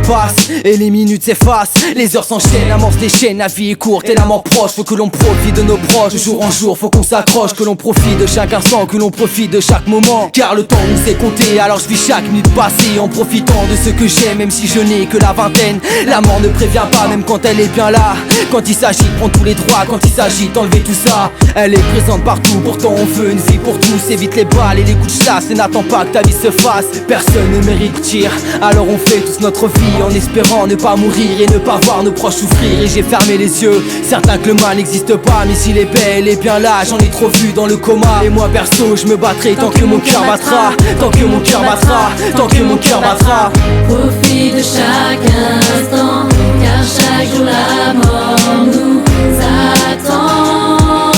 passent et les minutes s'effacent. Les heures s'enchaînent, amorce des chaînes, la vie est courte et la mort proche. Faut que l'on profite de nos proches, de jour en jour faut qu'on s'accroche. Que l'on profite de chaque instant, que l'on profite de chaque moment. Car le temps nous est compté, alors je vis chaque minute passée en profitant de ce que j'ai, même si je n'ai que la vingtaine. La mort ne prévient pas, même quand elle est bien là. Quand il s'agit de prendre tous les droits, quand il s'agit d'enlever tout ça. Elle est présente partout, pourtant on veut une vie pour tous. Évite les balles et les coups de chasse et n'attends pas que ta vie se fasse. Personne ne mérite tir, alors on fait tous notre vie en espérant ne pas mourir et ne pas voir nos proches souffrir. Et j'ai fermé les yeux, certain que le mal n'existe pas, mais s'il est bel et bien là, j'en ai trop vu dans le coma. Et moi perso, je me battrai tant que mon cœur battra, tant que mon cœur battra, tant que mon cœur battra. Profite de chaque instant, car chaque jour la mort nous attend,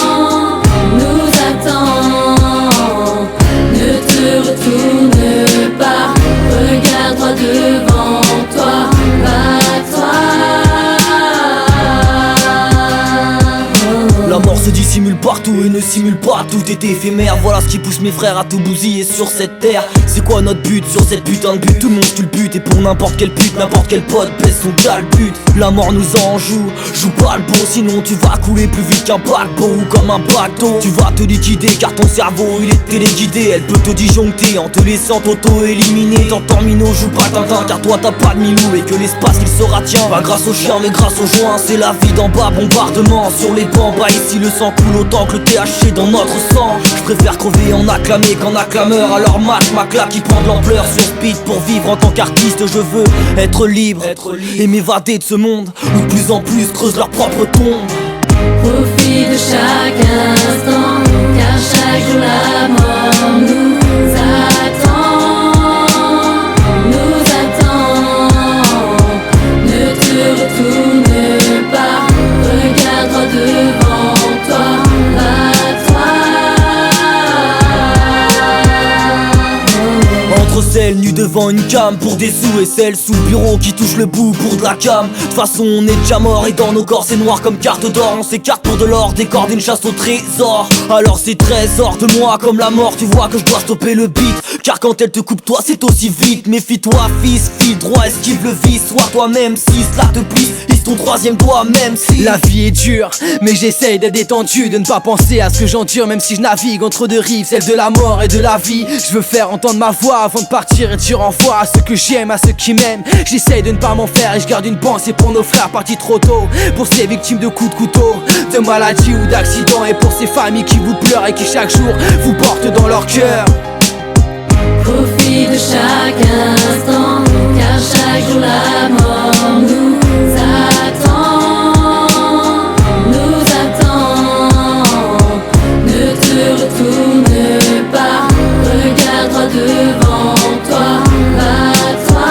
nous attend. Ne te retourne pas, regarde droit devant toi, bats-toi. La mort se dissimule partout et ne simule pas, tout est éphémère. Voilà ce qui pousse mes frères à tout bousiller sur cette terre. C'est quoi notre but sur cette putain de but? Tout le monde tue le but et pour n'importe quel pute, n'importe quel pote baisse son gal but. La mort nous en joue pas le beau, sinon tu vas couler plus vite qu'un paquebot ou comme un bateau. Tu vas te liquider car ton cerveau il est téléguidé. Elle peut te disjoncter en te laissant t'auto-éliminer. T'entends Mino, joue pas Tintin car toi t'as pas de milou et que l'espace il sera tien. Pas grâce aux chiens mais grâce aux joints, c'est la vie d'en bas, bombardement sur les bancs. Bah ici le sang coule autant que le THC dans notre sang. Je préfère crever en acclamé qu'en acclameur. Alors ma claque qui prend de l'ampleur sur speed. Pour vivre en tant qu'artiste je veux être libre et m'évader de ce monde où de plus en plus creusent leur propre tombe. Profite de chaque instant, car chaque jour la mort nous attend, nous attend. Ne te retourne pas, regarde droit devant toi, bats-toi. Entre celles nues devant une cam pour des sous et celles sous le bureau qui touchent le bout pour de la cam. De toute façon on est déjà mort et dans nos corps c'est noir comme carte d'or. On s'écarte pour de l'or, décor d'une chasse au trésor. Alors c'est trésor de moi comme la mort, tu vois que je dois stopper le beat. Car quand elle te coupe toi c'est aussi vite. Méfie-toi fils, file droit, esquive le vice. Sois toi-même si cela te plisse, hisse ton troisième doigt même si la vie est dure, mais j'essaye d'être détendu, de ne pas penser à ce que j'endure. Même si je navigue entre deux rives, celle de la mort et de la vie. Je veux faire entendre ma voix avant de partir et dire au revoir à ceux que j'aime, à ceux qui m'aiment. J'essaye de ne pas m'en faire et je garde une pensée pour nos frères partis trop tôt. Pour ces victimes de coups de couteau, de maladies ou d'accidents. Et pour ces familles qui vous pleurent et qui chaque jour vous portent dans leur cœur. Profite de chaque instant, car chaque jour la mort nous attend, nous attend. Ne te retourne pas, regarde droit devant toi, bats-toi.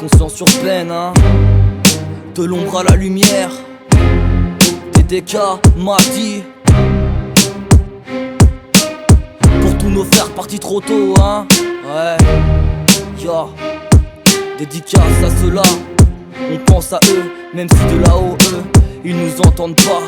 conscience sur peine, hein. De l'ombre à la lumière, TDK, Mardi. Pour tous nos frères partis trop tôt, hein. Ouais, yo. Dédicace à ceux-là, on pense à eux, même si de là-haut eux, ils nous entendent pas.